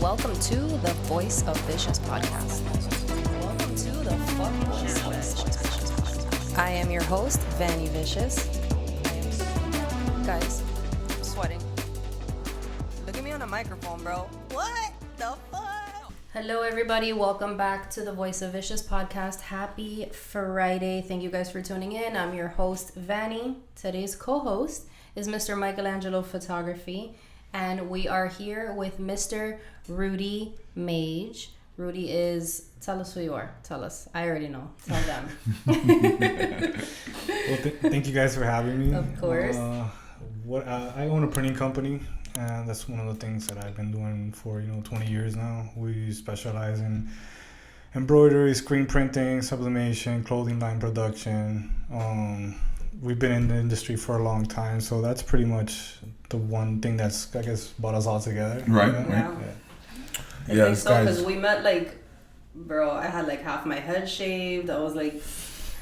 welcome to the Voice of Vicious podcast. Welcome to the Voice of Vicious podcast. I am your host, Vany Vicious. Guys, I'm sweating. Look at me on the microphone, bro. What the fuck? Hello, everybody. Welcome back to the Voice of Vicious podcast. Happy Friday. Thank you guys for tuning in. I'm your host, Vany. Today's co-host is Mr. MichelAngelo Photography. And we are here with Mr. Rudy Mage. Rudy is, tell us who you are. Tell us. I already know. Tell them. Well, thank you guys for having me. Of course. I own a printing company, and that's one of the things that I've been doing for 20 years now. We specialize in embroidery, screen printing, sublimation, clothing line production. We've been in the industry for a long time, so that's pretty much the one thing that's, I guess, brought us all together. Right, Yeah. right. I think so, because we met bro, I had half my head shaved. I was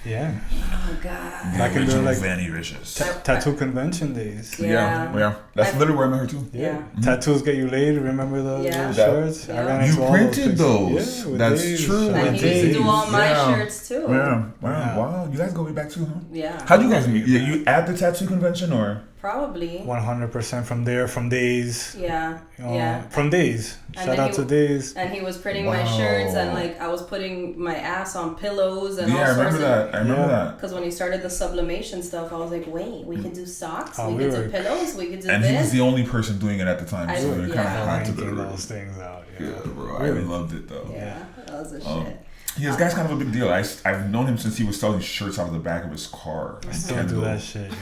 Yeah. oh god. Back in the Vany Vicious. tattoo convention days. Yeah. That's literally where I met her too. Yeah. Mm-hmm. Tattoos get you laid. Remember the shirts? Yeah. I ran You into all printed those. those. Yeah, with That's days. true. And he used to do all my shirts too. Yeah. Yeah. Wow. You guys go way back too, huh? Yeah. How'd you guys meet? You at the tattoo convention or? Probably. 100% from there, from Days. Yeah. Yeah. From Days. And Shout then out to Days. And he was printing my Wow. shirts, and I was putting my ass on pillows and all Yeah, I sorts remember of. that. I remember that. Because when he started the sublimation stuff, I was like, wait, we could do socks, Oh, we we could were- do pillows, we could do And this. he was the only person doing it at the time, so it kind of had to be. Ranking those things out. Yeah, Yeah, bro. I Really? loved it though. Yeah, that was a Um, shit. Yeah, this guy's kind of a big deal. I've known him since he was selling shirts out of the back of his car. I still do that shit.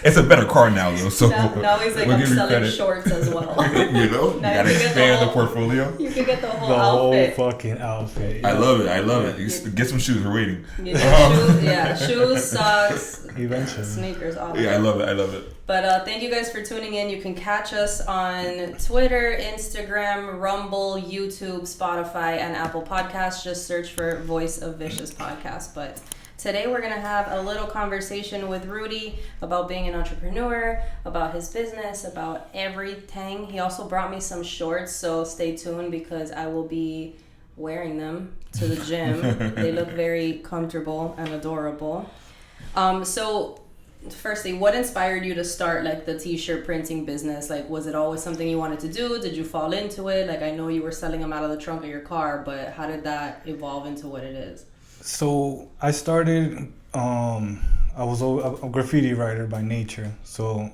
It's a better car now, though. So Now he's we'll I'm give you selling credit. shorts as well. you know, you Now gotta you get the expand the whole- portfolio. You could get the whole The whole outfit. fucking outfit. I love it. You get some shoes. We're waiting. You know, shoes, socks, Eventually. sneakers, all of Yeah, I it. love it. But thank you guys for tuning in. You can catch us on Twitter, Instagram, Rumble, YouTube, Spotify, and Apple Podcasts. Just search for Voice of Vicious Podcast. But today we're going to have a little conversation with Rudy about being an entrepreneur, about his business, about everything. He also brought me some shorts, so stay tuned because I will be wearing them to the gym. They look very comfortable and adorable. So firstly, what inspired you to start the t-shirt printing business? Was it always something you wanted to do? Did you fall into it? I know you were selling them out of the trunk of your car, but how did that evolve into what it is? So I started, I was a graffiti writer by nature. So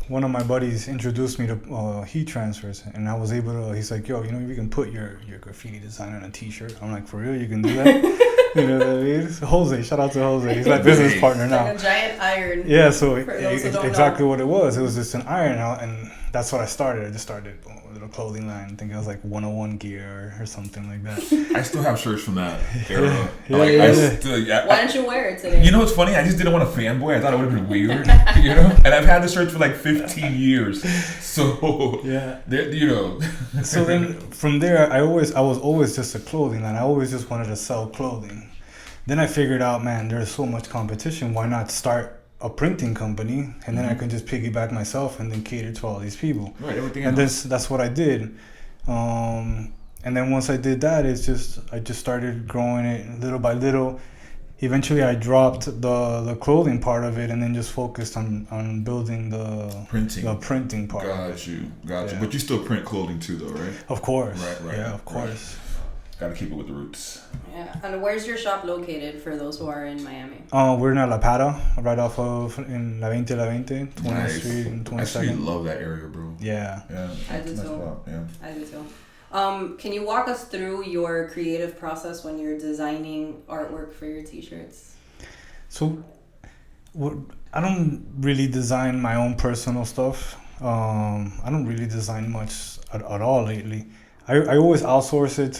one of my buddies introduced me to heat transfers, and I was able to, he's like, yo, you can put your graffiti design on a t-shirt. I'm like, for real, you can do that? You know what I mean? So Jose, shout out to Jose. He's my business partner now. Like a giant iron. Yeah, so For those who don't exactly know. what it was. It was just an iron out, and that's what I started. I just started a little clothing line. I think it was 101 gear or something like that. I still have shirts from that era. Yeah. Why don't you wear it today? You know what's funny? I just didn't want to fanboy. I thought it would have been weird, And I've had this shirt for 15 years. So Yeah. So So then from there, I was always just a clothing line. I always just wanted to sell clothing. Then I figured out, man, there's so much competition. Why not start a printing company? And then I can just piggyback myself and then cater to all these people. Right, everything. And that's what I did. And then once I did that, I just started growing it little by little. Eventually, I dropped the clothing part of it and then just focused on building the printing part. Got you. Yeah. But you still print clothing too, though, right? Of course. Right. Yeah, of course. Got to keep it with the roots. Yeah. And where's your shop located for those who are in Miami? We're in La Pata, right off of in La 20, 20th Nice. Street and I actually 22nd. love that area, bro. Yeah. Yeah. I do Nice too. spot, yeah. I do too. Can you walk us through your creative process when you're designing artwork for your t-shirts? So, I don't really design my own personal stuff. I don't really design much at all lately. I always outsource it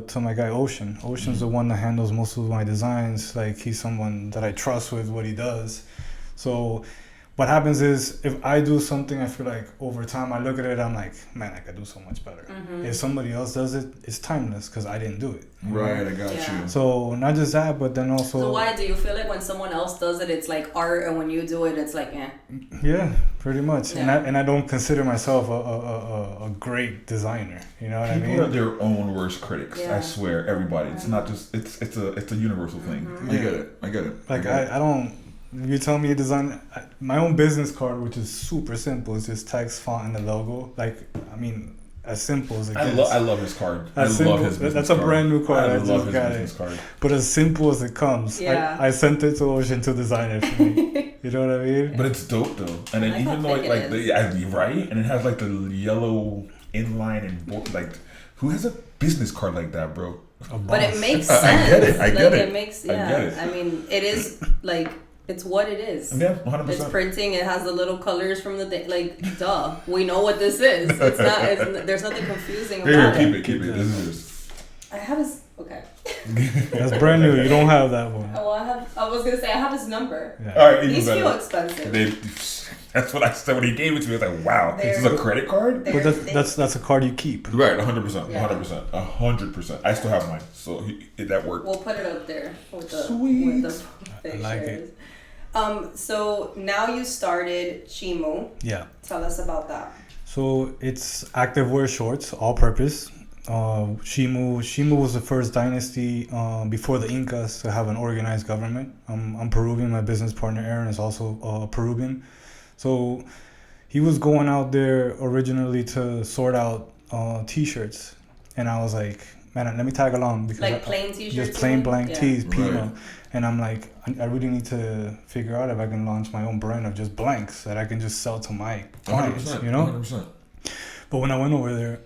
to my guy Ocean. Ocean's the one that handles most of my designs. He's someone that I trust with what he does. So what happens is if I do something, I feel like over time I look at it, I'm like, man, I could do so much better. If somebody else does it, it's timeless because I didn't do it. Right, I got you. So not just that, but then also. So why do you feel like when someone else does it, it's like art, and when you do it, it's like Yeah, pretty much. Yeah. And I don't consider myself a great designer. You know what I mean? People are their own worst critics. Yeah. I swear, everybody. It's not just. It's a universal thing. I get it. Like I don't. If you tell me to design my own business card, which is super simple, it's just text, font, and the logo. Like, I mean, as simple as it gets. I love his card. As I love simple, his business that's a card. brand new card. I just love his got business it. card. But as simple as it comes, Yeah. I sent it to Ocean to design it for me. You know what I mean? But it's dope though, and then I even how though thick like it the right, and it has like the yellow inline and like, who has a business card like that, bro? But it makes I sense. get it. I get like, it. It makes I get it. I mean, it is like it's what it is. Yeah, 100%. It's printing. It has the little colors from the thing. Like, duh, we know what this is. It's not. There's nothing confusing about Here, it. keep it. This is yours. I have his. Okay. That's brand new. You don't have that one. Oh, I was gonna say I have his number. Yeah. All right, even These better. feel expensive. That's what I said when he gave it to me. I was like, wow, this is a credit card? But that's a card you keep. Right, 100%. Yeah. 100%. I still have mine, so that worked. We'll put it up there with the Sweet. with the pictures. I like it. So now you started Chimu. Yeah. Tell us about that. So it's activewear shorts, all purpose. Shimu was the first dynasty before the Incas to have an organized government. I'm Peruvian. My business partner Aaron is also Peruvian. So he was going out there originally to sort out T-shirts, and I was like, man, let me tag along because Like plain T-shirts. just plain blank tees, Pima. Right. And I'm like, I really need to figure out if I can launch my own brand of just blanks that I can just sell to my clients, 100%. you know? 100%. But when I went over there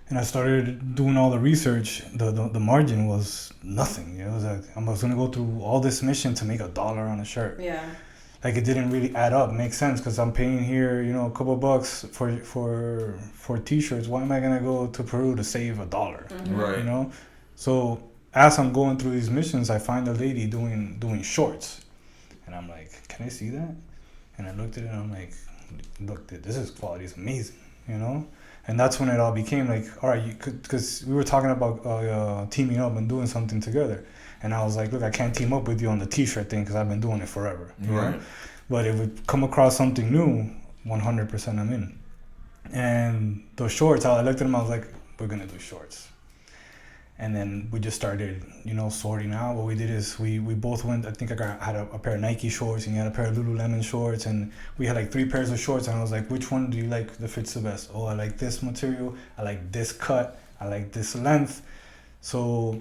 and I started doing all the research, the margin was nothing. You know, it was like I was gonna go through all this mission to make $1 on a shirt. Yeah. Like it didn't really add up. Makes sense because I'm paying here, you know, a couple bucks for T-shirts. Why am I gonna go to Peru to save $1? Right. You know, so as I'm going through these missions, I find a lady doing shorts, and I'm like, can I see that? And I looked at it and I'm like, look, this is quality is amazing, you know. And that's when it all became like, all right, because we were talking about teaming up and doing something together. And I was like, look, I can't team up with you on the T-shirt thing because I've been doing it forever. You know? Right. But if we come across something new, 100% I'm in. And those shorts, I looked at them, I was like, we're going to do shorts. And then we just started, you know, sorting out. What we did is we both went, I think I had a pair of Nike shorts and you had a pair of Lululemon shorts. And we had like 3 pairs of shorts. And I was like, which one do you like that fits the best? Oh, I like this material. I like this cut. I like this length. So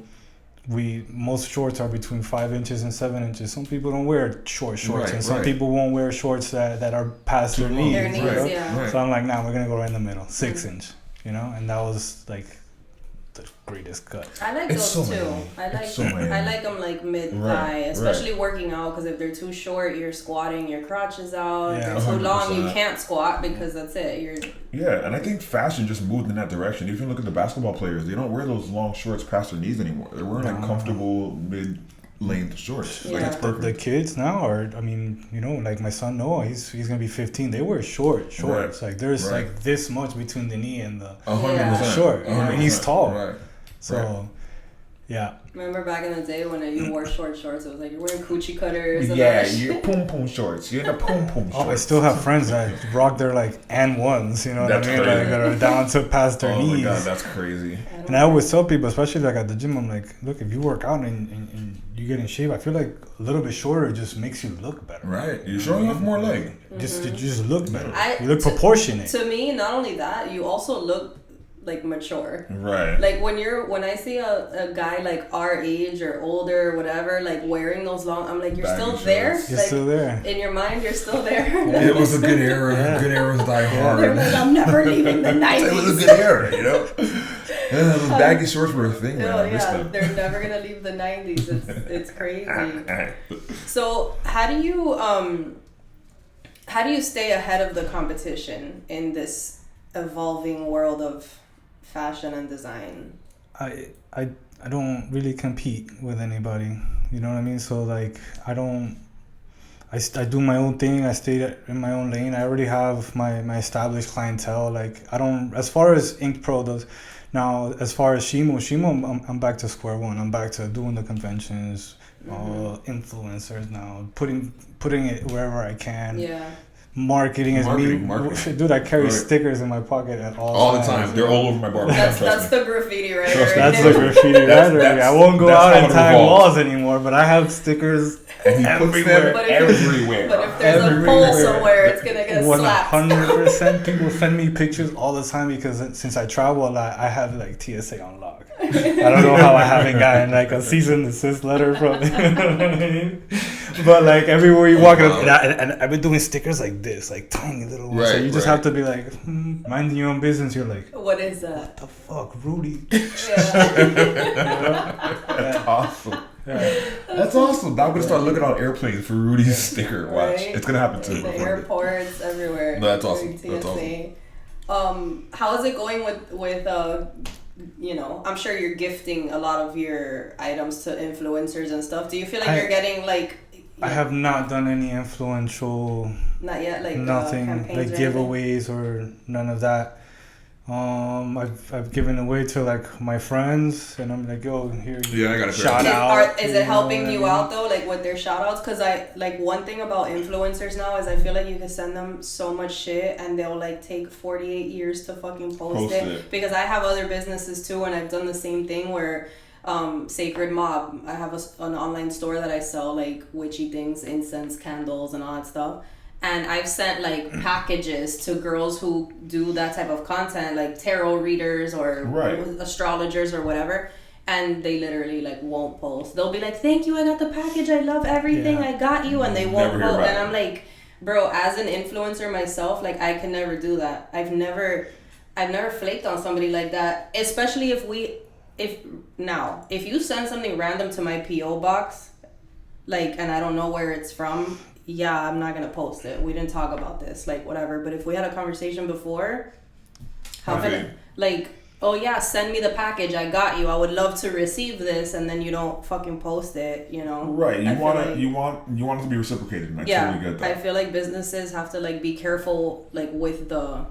most shorts are between 5 inches and 7 inches. Some people don't wear shorts, Right, and some right. people won't wear shorts that are past their knees. Their knees, you know? yeah. Right. So I'm like, nah, we're gonna go right in the middle, 6 inch, you know, and that was like the greatest cut. I like It's those so too. many. I like It's so many. I like them like mid thigh, Right, especially working out. Because if they're too short, you're squatting, your crotch is out. Yeah. If they're too long, you 100%. can't squat because that's it. You're Yeah, and I think fashion just moved in that direction. If you look at the basketball players, they don't wear those long shorts past their knees anymore. They're wearing like comfortable mid-length shorts. Like it's Yeah. perfect. The kids now are, I mean, you know, like my son Noah, he's gonna be 15. They wear shorts. Right. Like there's Right. like this much between the knee and the 100%. short, and he's 100%. tall. Right. So, yeah. remember back in the day when you wore short shorts, it was like you're wearing coochie cutters. And Yeah, all that you're shit. poom poom shorts. You're in the poom poom shorts. Oh, I still have friends that rock their like N1s, you know what That's I mean? crazy. Like that are down to past their Oh knees. my god, that's crazy. And I always tell people, especially like at the gym, I'm like, look, if you work out and you get in shape, I feel like a little bit shorter just makes you look better. Right. You're showing off more leg. You just look better. I- You look to- proportionate. To me, not only that, you also look like mature. Right. Like when I see a guy like our age or older or whatever, like wearing those long, I'm like, you're Baggy still shorts. there. You're Like, still there. in your mind, you're still there. It was a good era. Yeah. Good eras die They're hard. like, I'm never leaving the 90s. It was a good era, you know? Yeah, those baggy shorts were a thing, man. No, I miss yeah, them. they're never gonna leave the 90s. It's crazy. So how do you stay ahead of the competition in this evolving world of fashion and design? I don't really compete with anybody. You know what I mean? So like I don't I do my own thing. I stay in my own lane. I already have my established clientele. Like I don't, as far as Ink Pro does. Now, as far as Shimo, I'm back to square one. I'm back to doing the conventions, influencers now, putting it wherever I can. Yeah. Marketing. Dude, I carry stickers in my pocket at all the time. They're all over my bar. That's the graffiti writer. That's the graffiti writer. I won't go out and tag walls anymore, but I have stickers everywhere. Everywhere. But if there's a pole somewhere, it's gonna get slapped. 100%. People send me pictures all the time because since I travel a lot, I have like TSA on lock. I don't know how I haven't gotten like a cease and desist letter from it. But like everywhere you walk, and I've been doing stickers like this, like tiny little ones. So you just have to be like, minding your own business. You're like, what is that? What the fuck, Rudy? That's awesome. Yeah. That's awesome. I'm gonna start looking on airplanes for Rudy's sticker. Watch, right? It's gonna happen too. The airports, everywhere. No, that's awesome. That's awesome. How is it going with I'm sure you're gifting a lot of your items to influencers and stuff. Do you feel like you're getting like? I have not done any influential. Not yet, like nothing like giveaways or none of that. I've given away to like my friends, and I'm like, yo, here. Yeah, I got a shout out. Is it helping you out though, like with their shout outs? Because I like one thing about influencers now is I feel like you can send them so much shit, and they'll like take 48 years to fucking post it. Because I have other businesses too, and I've done the same thing where. Sacred Mob, I have an online store that I sell like witchy things, incense, candles, and all that stuff. And I've sent like packages to girls who do that type of content, like tarot readers or astrologers or whatever. And they literally like won't post. They'll be like, "Thank you, I got the package. I love everything. I got you," and they won't post. And I'm like, bro, as an influencer myself, like I can never do that. I've never flaked on somebody like that, especially if you send something random to my PO box, like, and I don't know where it's from, I'm not gonna post it. We didn't talk about this, like, whatever. But if we had a conversation before, send me the package. I got you. I would love to receive this, and then you don't fucking post it. Right? You want it to be reciprocated. And I totally get that. I feel like businesses have to like be careful, like with the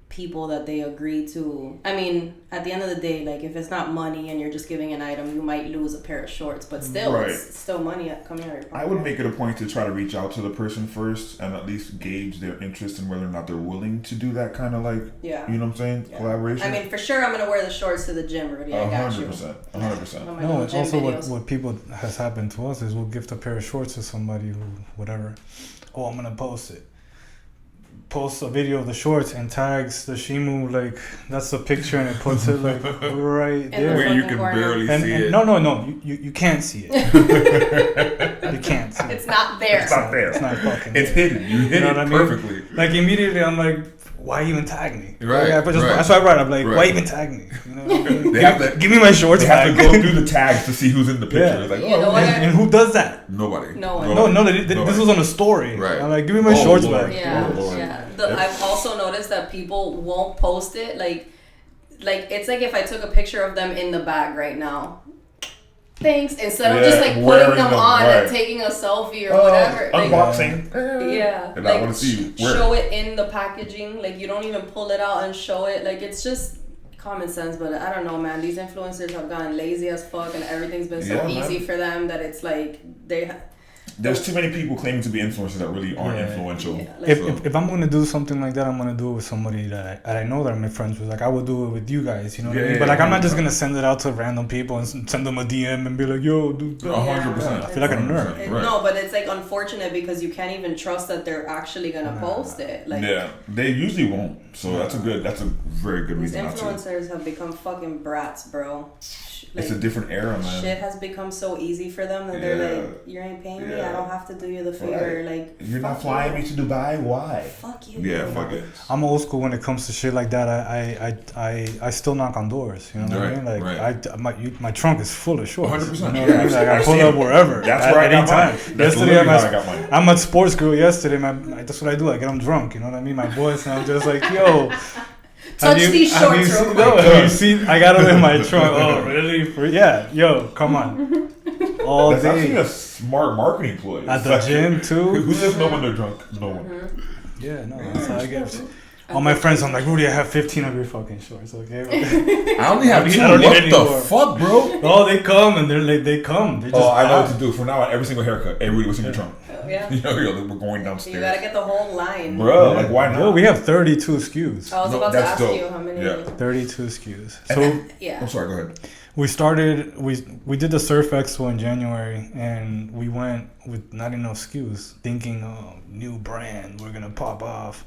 people that they agree to. I mean, at the end of the day, like if it's not money and you're just giving an item, you might lose a pair of shorts, but still it's still money coming out of your pocket. I would make it a point to try to reach out to the person first and at least gauge their interest in whether or not they're willing to do that kind of like you know what I'm saying, collaboration. I mean, for sure I'm gonna wear the shorts to the gym, Rudy. I got you. 100%. No, it's also what people has happened to us is we'll gift a pair of shorts to somebody who whatever. Oh, I'm gonna post a video of the shorts and tags the Shimu, like that's the picture, and it puts it like right there where you can barely see it. No, you can't see it. You can't see it. It's not there. It's not there. It's not fucking it's there. hidden. You hit it perfectly. I mean? Like immediately I'm like, why even tag me? Right. That's why I write. I'm like, why even tag me? They have to give me my shorts. They have to go through the tags to see who's in the picture. It's like, and who does that? Nobody. No one. No. This was on a story. Right. I'm like, give me my shorts back. Yeah. I've also noticed that people won't post it. Like it's like if I took a picture of them in the bag right now. Thanks. Instead of just like putting them on and taking a selfie or whatever. Unboxing. And I want to see you show it in the packaging. Like you don't even pull it out and show it. Like it's just common sense. But I don't know, man. These influencers have gotten lazy as fuck, and everything's been so easy for them that it's like there's too many people claiming to be influencers that really aren't influential. If I'm gonna do something like that, I'm gonna do it with somebody that I know that I'm friends with. Like I would do it with you guys, you know what I mean? But like I'm not just gonna send it out to random people and send them a DM and be like, yo, dude. 100%. I feel like a nerd. No, but it's like unfortunate because you can't even trust that they're actually gonna post it. Like they usually won't. So that's a very good reason not to. Influencers have become fucking brats, bro. Like, it's a different era, man. Shit has become so easy for them that they're like, you ain't paying me, I don't have to do you the favor. Like, you're not flying me to Dubai. Why? Fuck you. Yeah, fuck it. I'm old school when it comes to shit like that. I still knock on doors. You know what I mean? Like my trunk is full of shorts. 100%. You know what I mean? Like I pull up wherever. That's where I got mine. Yesterday I got mine. I'm at Sports Grill yesterday. That's what I do. I get them drunk. You know what I mean? My boys and I'm just like, yo. Touch these shorts real quick. Have you seen? I got them in my trunk. Oh, really? Yo, come on. all That's actually day. a smart marketing ploy. At the gym too. Who doesn't know when they're drunk? No one. Yeah, no, that's how I get. All my friends, I'm like, Rudy, I have 15 of your fucking shorts, okay? I only have two. I don't need What any the more. fuck, bro? Oh, they come and they're like, they come. They just I know buy. what to do. From now on, every single haircut. Hey, Rudy, what's in your trunk? Oh, yeah. Yo, we're going downstairs. You gotta get the whole line. Bro, like, why not? Yo, we have 32 SKUs. I was No, about to that's ask dope. you how many. Yeah. 32 SKUs. And So then- Yeah. I'm sorry, go ahead. we started, we did the Surf Expo in January, and we went with not enough SKUs, thinking, oh, new brand, we're gonna pop off.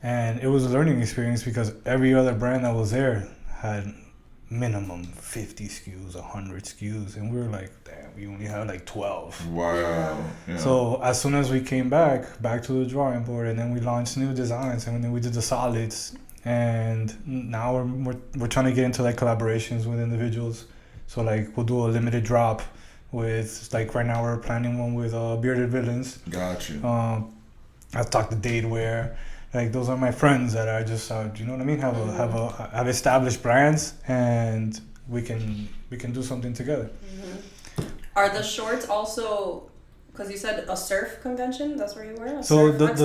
And it was a learning experience because every other brand that was there had minimum 50 SKUs, 100 SKUs, and we were like, damn, we only had like 12. Wow. Yeah. So as soon as we came back to the drawing board, and then we launched new designs, and then we did the solids, and now we're trying to get into like collaborations with individuals. So like we'll do a limited drop with, like, right now we're planning one with Bearded Villains. Gotcha. I've talked to Dadeware. Like, those are my friends that are just, you know what I mean? Have established brands, and we can do something together. Mm-hmm. Are the shorts also? Because you said a surf convention. That's where you were. So the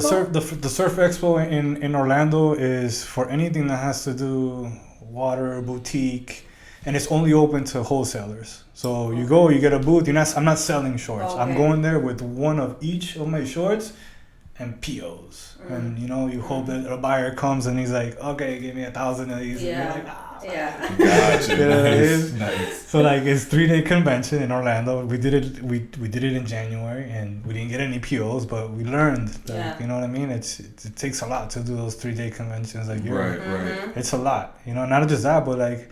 surf expo in Orlando is for anything that has to do water, boutique, and it's only open to wholesalers. So you go, you get a booth. I'm not selling shorts. Okay. I'm going there with one of each of my shorts and POs. And you hope that a buyer comes and he's like, okay, give me 1,000 of these. Yeah. And you're like, Yeah. Gotcha. Yeah, Nice. So like, it's 3-day convention in Orlando. We did it in January, and we didn't get any POs, but we learned that, Yeah. you know what I mean? It takes a lot to do those 3-day conventions. Like, Right. it's a lot. Not just that, but like,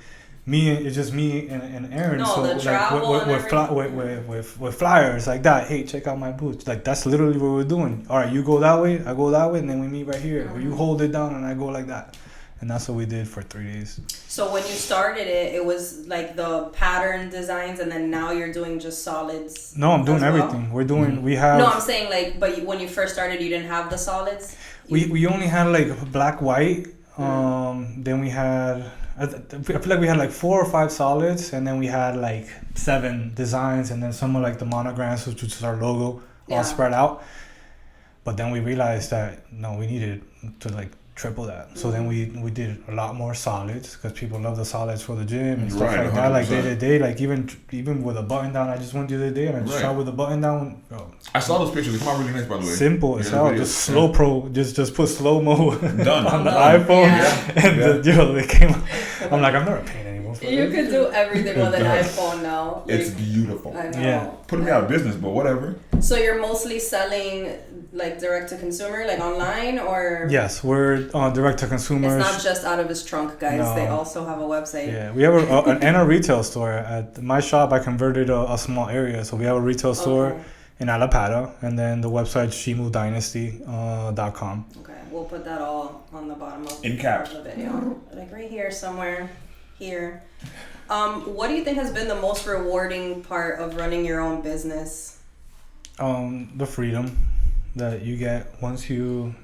it's just me and Aaron. No, so the like travel and with flyers like that. Hey, check out my booth. Like, that's literally what we're doing. All right, you go that way, I go that way, and then we meet right here. Or you hold it down and I go like that. And that's what we did for 3 days. So when you started it was like the pattern designs, and then now you're doing just solids. No, I'm doing as well? everything. We're doing. We have. No, I'm saying like, but when you first started, you didn't have the solids. We only had like black, white. Then we had. I feel like we had like 4 or 5 solids, and then we had like 7 designs, and then some of like the monograms, which is our logo, all spread out. But then we realized that no, we needed to like triple that. So then we did a lot more solids, because people love the solids for the gym and stuff like that. Like day to day, like even with a button down, I just went the other day and I just shot with a button down. Bro. I saw those pictures. They come out really nice, by the way. Simple as hell. Just slow pro. Just put slow mo Done. on the iPhone, and they came out. I'm like, I'm never paying anymore for You this. could do everything with an iPhone now. It's beautiful. I know. Yeah. Putting me out of business, but whatever. So you're mostly selling like direct to consumer, like online, or Yes, we're direct to consumers. it's not just out of his trunk, guys. No. They also have a website. Yeah, we have a retail store. At my shop, I converted a small area. So we have a retail store in Alapata, and then the website shimudynasty.com. Okay, we'll put that all on the bottom of In caps. the video. Like right here somewhere, here. What do you think has been the most rewarding part of running your own business? The freedom that you get once you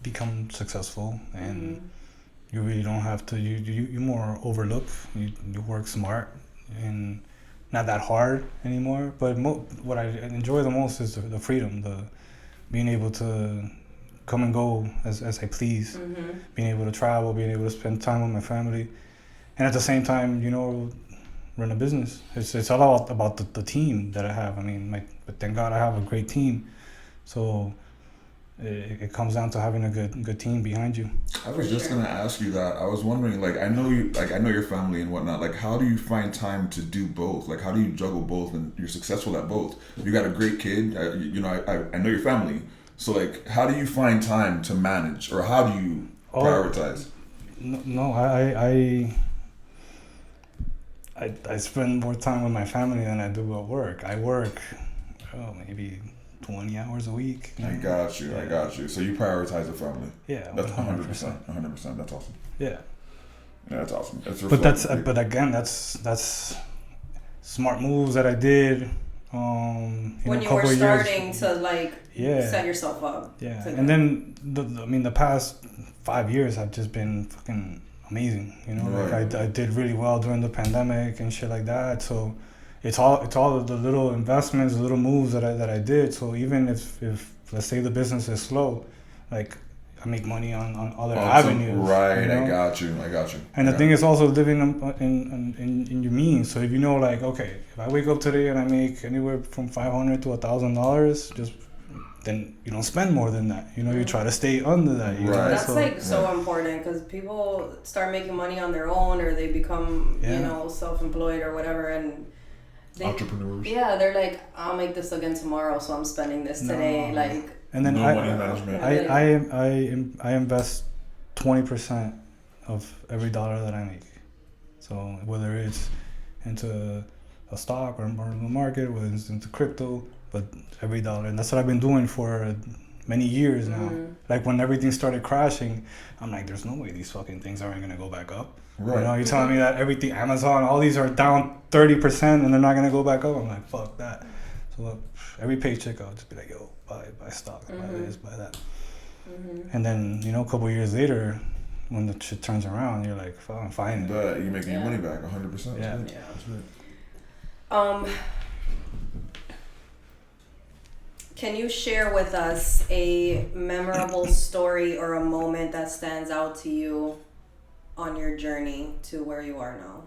become successful, and you really don't have to. You more overlook. You work smart and not that hard anymore. But what I enjoy the most is the freedom, the being able to come and go as I please, being able to travel, being able to spend time with my family, and at the same time, run a business. It's all about the team that I have. I mean, but thank God I have a great team. So it comes down to having a good team behind you. I was just gonna ask you that. I was wondering, like, I know your family and whatnot. Like, how do you find time to do both? Like, how do you juggle both, and you're successful at both? You got a great kid. I know your family. So, like, how do you find time to manage, or how do you prioritize? No, I spend more time with my family than I do at work. I work maybe 20 hours a week. I got you. So you prioritize the family. Yeah, that's 100%. 100%. That's awesome. Yeah, that's awesome. But again, that's smart moves that I did. When you were starting to set yourself up. Yeah, and then the past 5 years have just been fucking amazing. Like I did really well during the pandemic and shit like that. So it's all the little investments, the little moves that I did. So even if let's say the business is slow, like I make money on other avenues. Right, you know? I got you. And the thing is also living in your means. So if you know, like, okay, if I wake up today and I make anywhere from $500 to $1,000, just then you don't spend more than that. You know, you try to stay under that. You know? That's so important, because people start making money on their own, or they become self-employed or whatever, and entrepreneurs. Yeah, they're like, I'll make this again tomorrow, so I'm spending this today. Like, and then money management. I invest 20% of every dollar that I make. So whether it's into a stock or the market, whether it's into crypto, but every dollar, and that's what I've been doing for many years now. Like when everything started crashing, I'm like, there's no way these fucking things aren't gonna go back up. Right. You know, you're telling me that everything, Amazon, all these are down 30% and they're not gonna go back up. I'm like, fuck that. So look, every paycheck I'll just be like, yo, buy stock, buy this, buy that. And then, you know, a couple of years later, when the shit turns around, you're like, fuck, I'm fine. But you're making your money back 100%. Yeah. Can you share with us a memorable story or a moment that stands out to you on your journey to where you are now?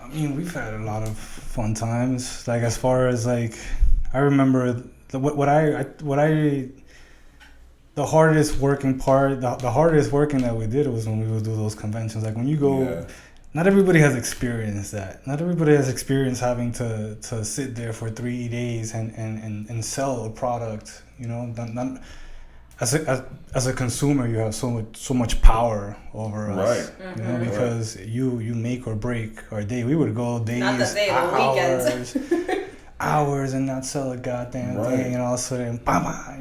I mean, we've had a lot of fun times. Like, as far as like, I remember the hardest working part, the hardest working that we did was when we would do those conventions. Like when you go, not everybody has experienced that. Not everybody has experienced having to sit there for 3 days and sell a product. You know, as a consumer, you have so much power over us. Right. You know, because you make or break our day. We would go days, not the day, hours, the weekends. hours and not sell a goddamn thing, and all of a sudden,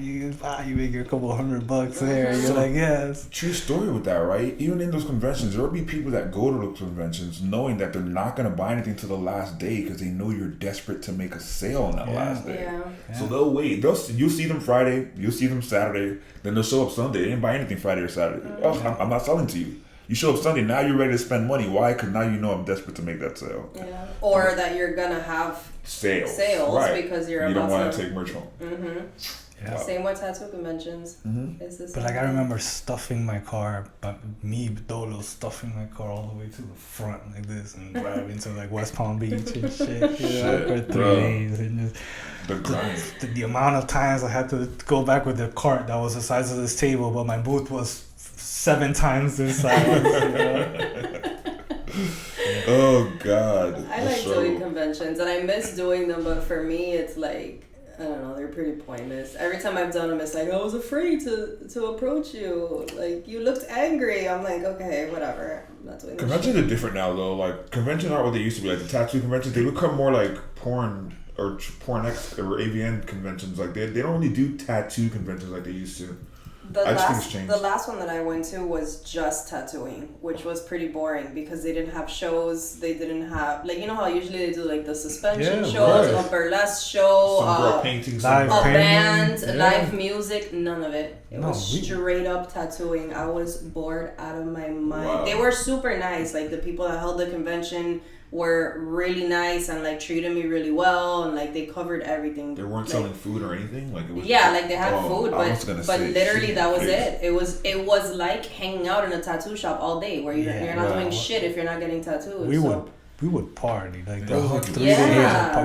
you make your couple $100 there. You're like, yes. True story with that, right? Even in those conventions, there will be people that go to those conventions knowing that they're not going to buy anything till the last day because they know you're desperate to make a sale on that last day. Yeah. So they'll wait. You'll see them Friday, you'll see them Saturday, then they'll show up Sunday. They didn't buy anything Friday or Saturday. I'm not selling to you. You show up Sunday, now you're ready to spend money. Why? Because now you know I'm desperate to make that sale. Yeah. Or that you're going to have sales because you don't want to take merch home. Yeah. Same with tattoo conventions. But like I remember stuffing my car, Dolo stuffing my car all the way to the front like this and driving to like West Palm Beach and shit. For 3 days. And just the amount of times I had to go back with the cart that was the size of this table, but my booth was 7 times this size. Oh God. I like doing conventions and I miss doing them, but for me it's like, I don't know, they're pretty pointless. Every time I've done them, it's like, I was afraid to approach you. Like, you looked angry. I'm like, okay, whatever. I'm not doing conventions are different now, though. Like, conventions aren't what they used to be. Like, the tattoo conventions, they become more like porn or Pornex or AVN conventions. Like, they don't really do tattoo conventions like they used to. The last one that I went to was just tattooing, which was pretty boring because they didn't have shows. They didn't have, like, you know how usually they do like the suspension shows, a burlesque show, a band, live music. None of it. It was straight up tattooing. I was bored out of my mind. Wow. They were super nice. Like, the people that held the convention were really nice and like treated me really well, and like they covered everything. They weren't selling food or anything. Like, it was like they had food, but literally that was it. It was like hanging out in a tattoo shop all day, where you're not doing shit if you're not getting tattoos. We would party like there was like 3 days.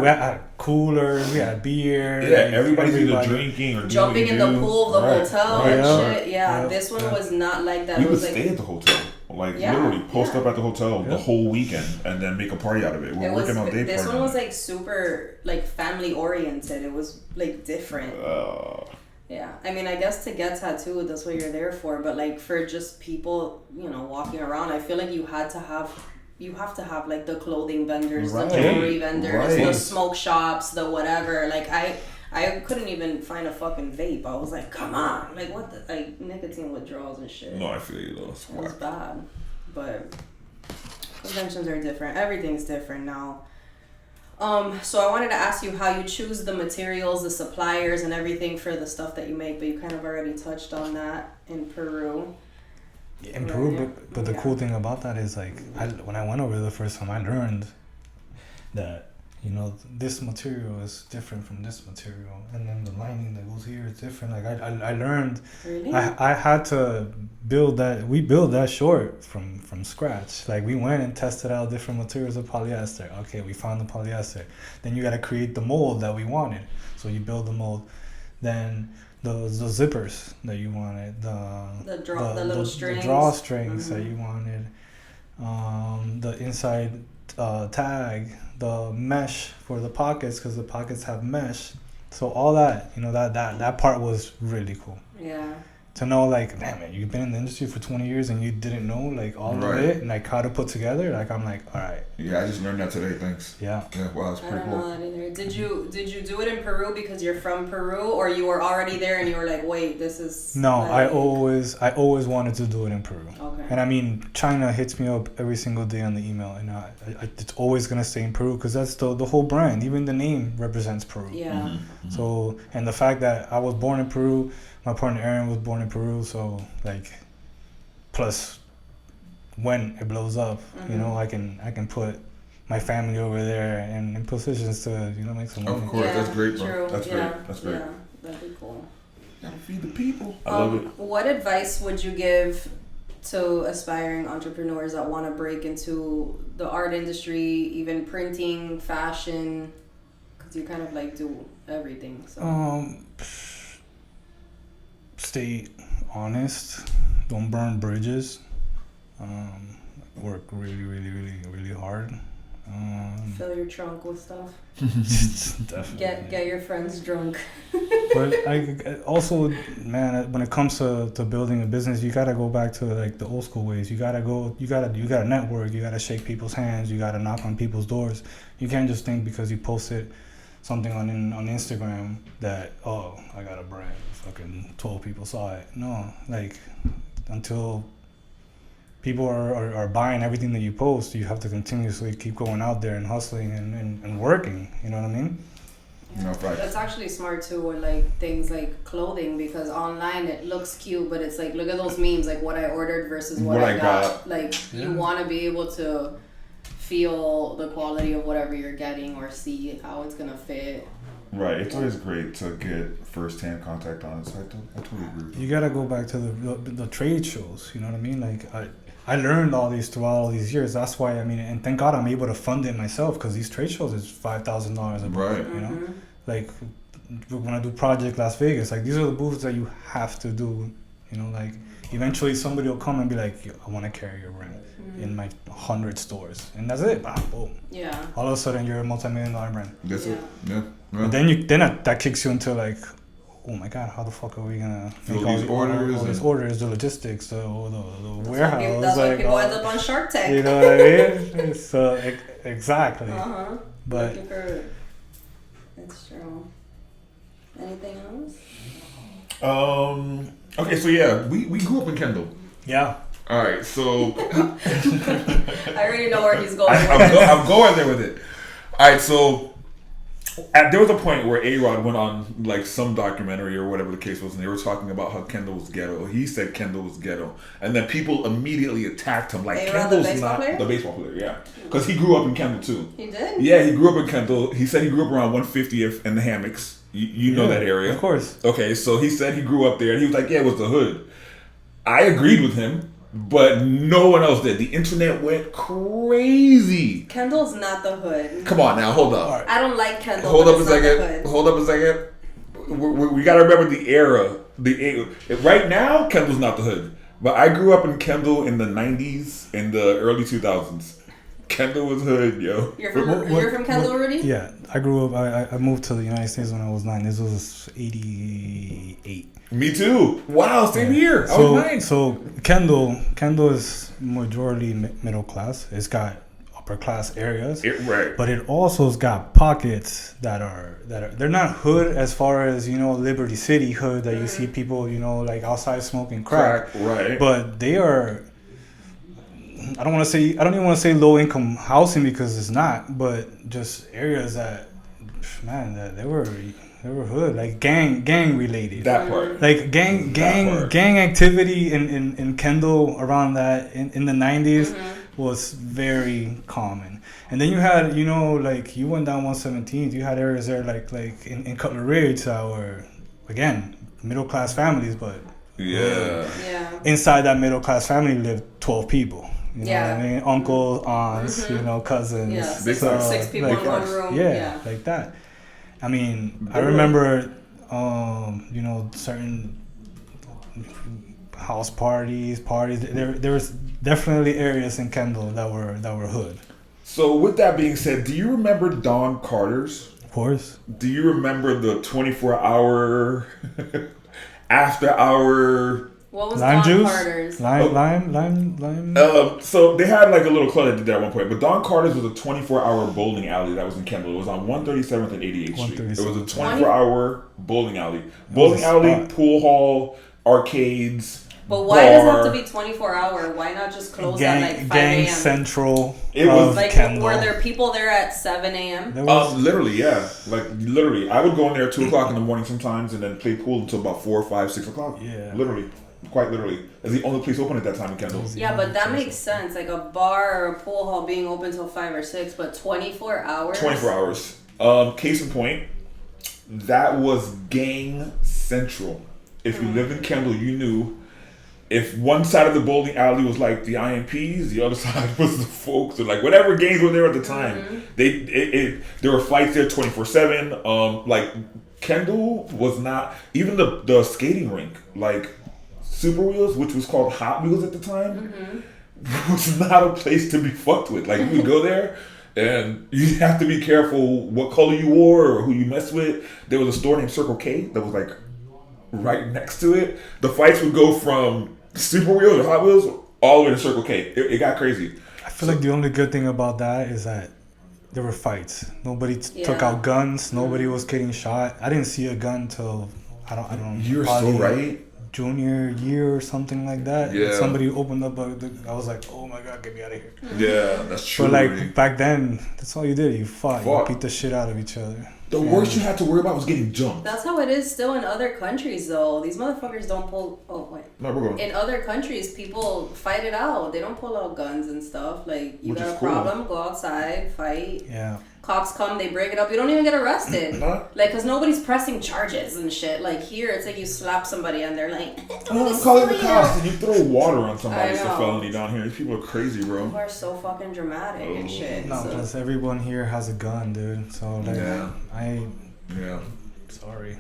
We had coolers, we had beer. Yeah, everybody's either drinking or jumping in the pool of the hotel and shit. Yeah, this one was not like that. We would stay at the hotel. Like, literally post up at the hotel the whole weekend and then make a party out of it. We're working all day. This one was like super like family oriented. It was like different. Yeah, I mean, I guess to get tattooed, that's what you're there for. But like for just people, you know, walking around, I feel like you have to have like the clothing vendors, the jewelry vendors, the smoke shops, the whatever. Like I couldn't even find a fucking vape. I was like, come on. Like, what the, like, nicotine withdrawals and shit. No, I feel you though. It was bad. But conventions are different. Everything's different now. So I wanted to ask you how you choose the materials, the suppliers, and everything for the stuff that you make, but you kind of already touched on that in Peru. improve. Right. But the cool thing about that is like when I went over the first time, I learned that this material is different from this material, and then the lining that goes here is different. Like I learned. Really? I had to build that. We built that short from scratch. Like we went and tested out different materials of polyester. Okay, we found the polyester. Then you got to create the mold that we wanted. So you build the mold. Then the zippers that you wanted. The little strings. The drawstrings that you wanted. The inside tag. The mesh for the pockets, because the pockets have mesh. So all that, that part was really cool. Yeah. To know, like, man, you've been in the industry for 20 years and you didn't know, like, all of it and, like, how to put together. Like, I'm like, all right. Yeah, I just learned that today. Thanks. Yeah. Yeah. Wow, that's pretty cool. I don't know that either. Did you do it in Peru because you're from Peru, or you were already there and you were like, wait, this is? No, like... I always wanted to do it in Peru. Okay. And I mean, China hits me up every single day on the email, and it's always gonna stay in Peru because that's the whole brand. Even the name represents Peru. Yeah. Mm-hmm. So, and the fact that I was born in Peru. My partner Aaron was born in Peru, so like, plus when it blows up, I can put my family over there and in positions to make some money. Of course, that's great, bro. True. That's great. That's great. Yeah, that'd be cool. Gotta feed the people. I love it. What advice would you give to aspiring entrepreneurs that want to break into the art industry, even printing, fashion? Because you kind of like do everything. So. Stay honest. Don't burn bridges. Work really, really, really, really hard. Fill your trunk with stuff. Definitely. Get your friends drunk. But I also, man, when it comes to building a business, you gotta go back to like the old school ways. You gotta network. You gotta shake people's hands. You gotta knock on people's doors. You can't just think because you posted something on Instagram that, oh, I got a brand, fucking 12 people saw it. No, like, until people are buying everything that you post, you have to continuously keep going out there and hustling and working, you know what I mean? Yeah. That's actually smart too, with like things like clothing, because online it looks cute, but it's like, look at those memes, like what I ordered versus what I got. Like, you want to be able to feel the quality of whatever you're getting or see how it's gonna fit. Right, it's always great to get first-hand contact on it. So I totally agree with you. You gotta go back to the trade shows. You know what I mean? Like I learned all these throughout all these years. That's why and thank God I'm able to fund it myself, because these trade shows is $5,000 a booth. Right. You know, like when I do Project Las Vegas, like these are the booths that you have to do. You know, like eventually somebody will come and be like, I want to carry your brand in my 100 stores, and that's it. Bam, boom. Yeah. All of a sudden, you're a multi-million-dollar brand. That's it. Yeah. But then that kicks you into like, oh my God, how the fuck are we gonna make all these orders, the logistics, the warehouse? That's why people end up on Shark Tank. You know what I mean? So exactly. But it's true. Anything else? Okay, so yeah, we grew up in Kendall. Yeah. All right, so I already know where he's going. I'm going there with it. All right, so there was a point where A-Rod went on like some documentary or whatever the case was, and they were talking about how Kendall was ghetto. He said Kendall was ghetto, and then people immediately attacked him like, Kendall's not the baseball player. Yeah, because he grew up in Kendall too. He did. Yeah, he grew up in Kendall. He said he grew up around 150th in the hammocks. You know that area, of course. Okay, so he said he grew up there, and he was like, yeah, it was the hood. I agreed with him. But no one else did. The internet went crazy. Kendall's not the hood. Come on now, hold up. I don't like Kendall. Hold up a second. We gotta remember the era. Right now, Kendall's not the hood. But I grew up in Kendall in the 90s, in the early 2000s. Kendall was hood, yo. You're from Kendall, Rudy? Yeah, I grew up. I moved to the United States when I was 9. This was 88. Me too. Wow, same year. I was 9. So Kendall is majority middle class. It's got upper class areas, right? But it also's got pockets that are they're not hood as far as Liberty City hood that you see people like outside smoking crack, right? But they are. I don't even want to say low income housing because it's not, but just areas that, man, that they were They were hood, like gang related. That part. Like gang activity in Kendall around that in the 90s was very common. And then you had, you know, like you went down 117th, you had areas there like in Cutler Ridge that were, again, middle class families, but inside that middle class family lived 12 people. You know what I mean? Uncles, aunts, you know, cousins. Yeah, So, 6 people like, in one room. Yeah, like that. I mean, I remember, you know, certain house parties. There was definitely areas in Kendall that were hood. So with that being said, do you remember Don Carter's? Of course. Do you remember the 24-hour after hour? What was lime Don juice? Carter's? Lime. So they had like a little club that did that at one point, but Don Carter's was a 24-hour bowling alley that was in Kendall. It was on 137th and 88th Street. It was a 24-hour bowling alley. Bowling alley, pool hall, arcades. But why does it have to be 24-hour? Why not just close at like 5 Gang a.m.? Central. It was like, Kendall. were there people there at 7 a.m.? Literally, yeah. Like, literally. I would go in there at 2 o'clock in the morning sometimes and then play pool until about 4, 5, 6 o'clock. Yeah. Literally. Quite literally. It's the only place open at that time in Kendall. Yeah, but that makes sense. Like a bar or a pool hall being open till 5 or 6, but 24 hours? 24 hours. Case in point, that was gang central. If you lived in Kendall, you knew. If one side of the bowling alley was like the IMPs, the other side was the folks, or like whatever gangs were there at the time. There were fights there 24/7. Like Kendall was not even the skating rink, like Super Wheels, which was called Hot Wheels at the time, was not a place to be fucked with. Like you would go there and you have to be careful what color you wore or who you messed with. There was a store named Circle K that was like right next to it. The fights would go from Super Wheels or Hot Wheels all the way to Circle K. It got crazy. I feel like the only good thing about that is that there were fights. Nobody took out guns. Nobody was getting shot. I didn't see a gun till I don't. You're so right. Junior year or something like that. Yeah. Somebody opened up I was like, oh my god, get me out of here. Yeah, that's true. But like back then, that's all you did. You fought. You beat the shit out of each other. The worst you had to worry about was getting jumped. That's how it is still in other countries, though. These motherfuckers don't pull. Oh wait. No, we're going. In other countries, people fight it out. They don't pull out guns and stuff. Like you Which got is a cool. problem, go outside, fight. Yeah. Cops come, they break it up. You don't even get arrested. Like, cause nobody's pressing charges and shit. Like here, it's like you slap somebody and they're like, I'm calling the cops, and you throw water on somebody. It's a know. felony down here. These people are crazy, bro. People are so fucking dramatic and shit. No, so. plus everyone here has a gun, dude. So like, Yeah. Sorry.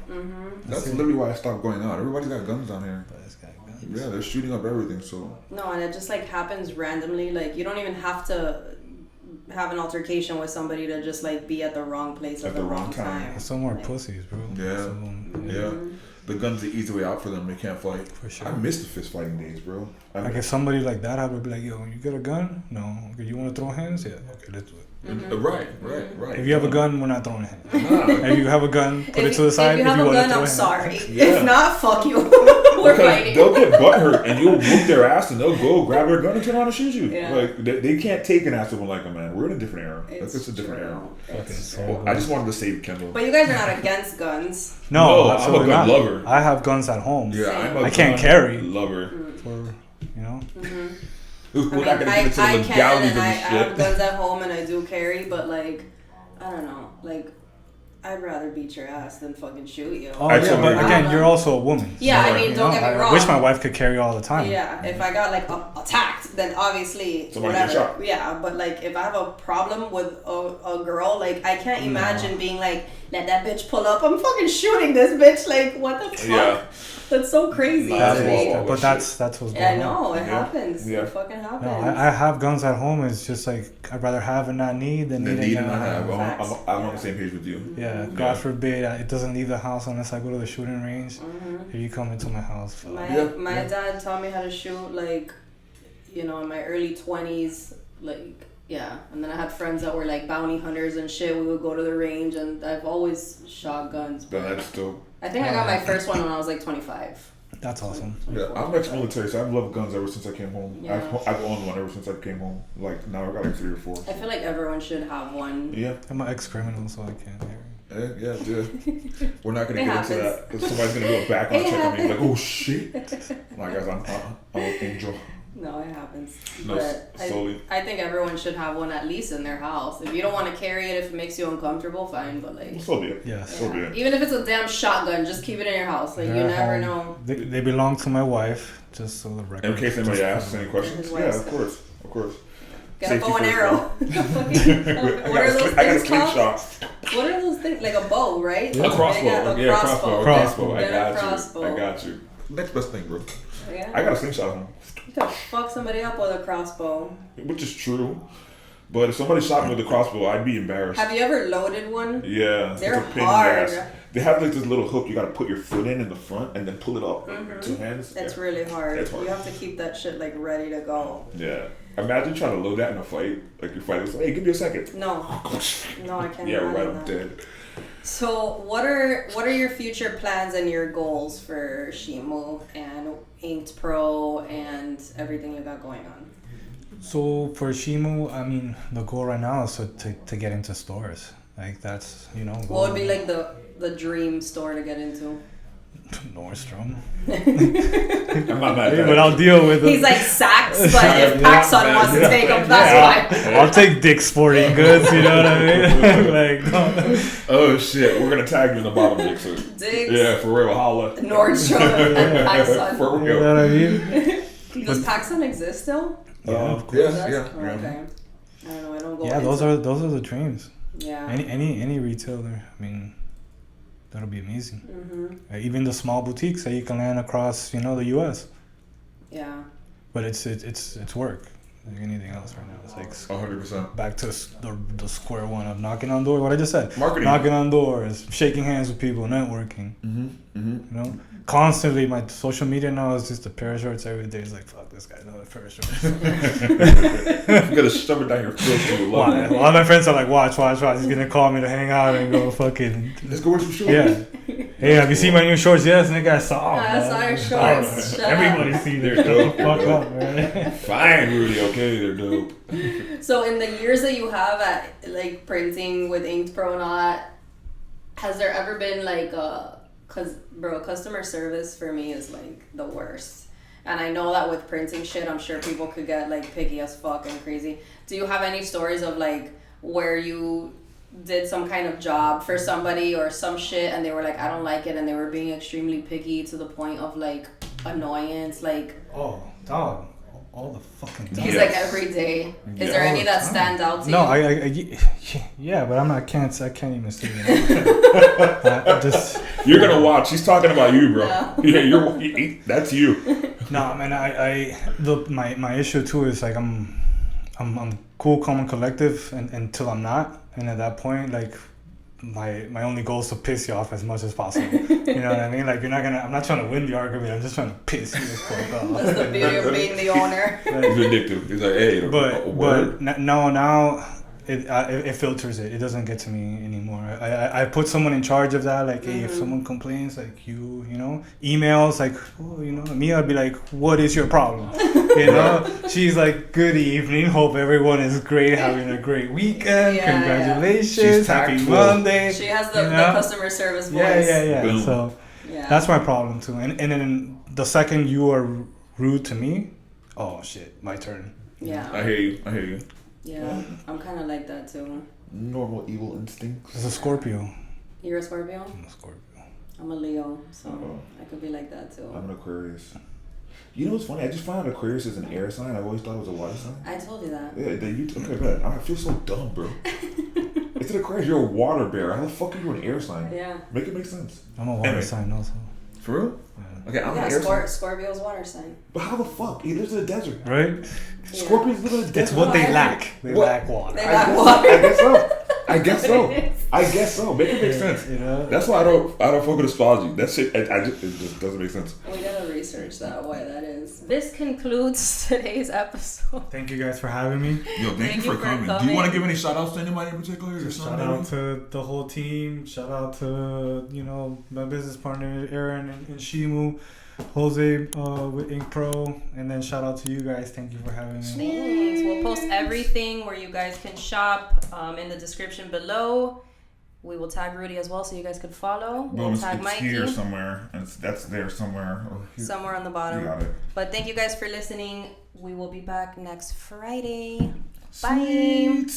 That's literally why I stopped going out. Everybody's got guns down here. Everybody's got guns. Yeah, they're shooting up everything. So. No, and it just like happens randomly. Like you don't even have to have an altercation with somebody to just like be at the wrong place at the wrong time. Some more pussies, bro. Yeah. The gun's the easy way out for them. They can't fight. For sure. I miss the fist fighting days, bro. Like if somebody like that, I would be like, yo, you got a gun? No. Okay, you want to throw hands? Yeah. Okay, let's do it. Right. If you have a gun, we're not throwing hands. If you have a gun, put it to the side. If you have a want gun, to throw I'm hands. sorry. Yeah. If not, fuck you. We're Because fighting. they'll get butthurt and you'll whoop their ass and they'll go grab their gun and turn around and shoot you. Yeah. Like they can't take an ass whooping like a man. We're in a different era. It's a different era. Fucking I just wanted to save Kendall. But you guys are not against guns. No, I'm a absolutely gun not. lover. I have guns at home. Yeah, I'm a I can't gun carry. lover. For, you know. We're I not gonna get into the can legalities and of I this have shit. guns at home and I do carry, but like, I don't know, like, I'd rather beat your ass than fucking shoot you. Oh Actually, yeah, but I again, don't you're know. also a woman. Yeah, so, I mean, you don't know, get me wrong. I wish my wife could carry all the time. Yeah, if I got like attacked, then obviously Somebody whatever. get shot. Yeah, but like if I have a problem with a girl, like I can't imagine being like, let that bitch pull up. I'm fucking shooting this bitch. Like what the fuck? Yeah. That's so crazy. That's to me. wild. But that's what's going Yeah, I on. know it Yeah. happens. Yeah. It fucking happens. No, I have guns at home. It's just like I'd rather have and not need than The need need and and not not have. have. I'm on the same page with you. Yeah, God forbid it doesn't leave the house unless I go to the shooting range. If you come into my house, fuck. My dad taught me how to shoot like, in my early 20s, like. Yeah, and then I had friends that were like bounty hunters and shit. We would go to the range, and I've always shot guns. But that's still. I think I got my first one when I was like 25. That's awesome. Yeah, I'm ex-military, so I've loved guns ever since I came home. Yeah. I've owned one ever since I came home. Like now I got like 3 or 4. I feel like everyone should have one. Yeah. I'm an ex-criminal, so I can't carry. Yeah, dude. We're not gonna It get happens. into that because somebody's gonna do a background It check on me. Like, happens. oh shit. My guys, I'm an angel. No, it happens. No, But slowly. I think everyone should have one at least in their house. If you don't want to carry it, if it makes you uncomfortable, fine. But like, So be it. Yes. So be it. even if it's a damn shotgun, just keep it in your house. Like, you They're never home. know. They belong to my wife, just so the record. In case anybody just- asks any questions. His Yeah, wife's of course. Of course. Get Safety a bow and first, arrow. What are those I got a things called? slingshot. What are those things? Like a bow, right? A crossbow. Yeah, Crossbow. I Get a got crossbow. you. I got you. Next best thing, bro. Yeah. I got a slingshot at home, You can fuck somebody up with a crossbow. which is true. But if somebody shot me with a crossbow, I'd be embarrassed. Have you ever loaded one? Yeah, They're it's a pain in the hard. ass. They have like this little hook you gotta put your foot in the front and then pull it up with 2 hands. It's Yeah. really hard. It's hard. You have to keep that shit like ready to go. Yeah. Imagine trying to load that in a fight. Like you're fighting, hey, give me a second. No, no, I can't. Yeah, right, imagine I'm that. dead. So, what are your future plans and your goals for Shimu and Inked Pro and everything you got going on? So for Shimu, I mean, the goal right now is to get into stores. Like that's, you know. What would be like the dream store to get into? Nordstrom. I'm not mad at that. But I'll deal with it. He's like Saks, but if PacSun wants to take him, that's fine. I'll take Dick's Sporting Goods, you know what I mean? Like, no. Oh shit, we're gonna tag you in the bottom, Dixon. Diggs, Yeah, for real, holla. Nordstrom, and PacSun. For You real. know what I mean? Does PacSun exist still? Yeah, of course. Yeah, yeah. Oh, okay. I don't know. I don't go. Yeah, those are the dreams. Yeah. Any retailer, I mean, that'll be amazing. Mm-hmm. Even the small boutiques that you can land across, you know, the U.S. Yeah. But it's work. Like anything else right now, it's like 100%. back to the square one of knocking on doors. What I just said, Marketing. knocking on doors, shaking hands with people, networking. You know, constantly my social media now is just a pair of shorts every day. It's like, fuck this guy, another pair of shorts. You gotta shove it down your throat to Watch. All my friends are like, watch. He's gonna call me to hang out and go fucking. Let's go wear some shorts. Yeah. Hey, have you seen my new shorts? Yes, nigga, I saw 'em, I man. saw your shorts. Shut Everybody up. see They're their dope. fuck up, man. Fine, Rudy. Okay, they're dope. So in the years that you have at like printing with Inked Pro and all that, has there ever been like cause bro, customer service for me is like the worst. And I know that with printing shit, I'm sure people could get like picky as fuck and crazy. Do you have any stories of like where you did some kind of job for somebody or some shit and they were like, I don't like it, and they were being extremely picky to the point of like annoyance? Like, Oh, dog. All the fucking time. he's like every day. Is there any that stand out to No, you? yeah, but I can't even say that. I just You're gonna watch. He's talking about you, bro. No. Yeah, that's you. no, man. My issue too is like I'm cool, calm, and collective, until I'm not, and at that point, like my only goal is to piss you off as much as possible. You know what I mean? Like I'm not trying to win the argument. I'm just trying to piss you the fuck off. That's the beauty of being the owner. He's addictive. He's like, hey, But now it filters it. It doesn't get to me anymore. I put someone in charge of that. Like, hey, if someone complains, like you know, emails, like, oh, you know, me, I'd be like, what is your problem? You know, she's like, good evening. Hope everyone is great, having a great weekend. Yeah, Congratulations, She's happy tactful. She Monday. has the You know? customer service voice. Yeah. Boom. So Yeah. that's my problem too. And then the second you are rude to me, oh shit, my turn. Yeah. I hear you. Yeah. I'm kind of like that too. Normal evil instincts. It's a Scorpio. You're a Scorpio? I'm a Scorpio. I'm a Leo, so Oh. I could be like that too. I'm an Aquarius. You know what's funny? I just found out Aquarius is an air sign. I always thought it was a water sign. I told you that. Yeah, okay, bad. I feel so dumb, bro. It's an Aquarius. You're a water bear. How the fuck are you an air sign? Yeah. Make it make sense. I'm a water Anyway. sign also. For real? Yeah. Okay, I'm Yeah, an air sign. Scorpio's water sign. But how the fuck? He lives in the desert. Right? Scorpions live in the desert. It's what they Water. lack. They What? lack water. They lack water. I guess so. Make it make sense. You know? That's why I don't fuck with astrology. That shit, it just doesn't make sense. We gotta research that, why that is. This concludes today's episode. Thank you guys for having me. Yo, Thank you for coming. Do you want to give any shout outs to anybody in particular? Your son, Shout maybe? out to the whole team. Shout out to, you know, my business partner Aaron and Shimu, Jose with Ink Pro, and then shout out to you guys. Thank you for having me. Thanks. We'll post everything where you guys can shop in the description below. We will tag Rudy as well, so you guys could follow. Boom, We'll tag it's Mikey. here somewhere. That's there somewhere. Or here. Somewhere on the bottom. You got it. But thank you guys for listening. We will be back next Friday. Sweet. Bye.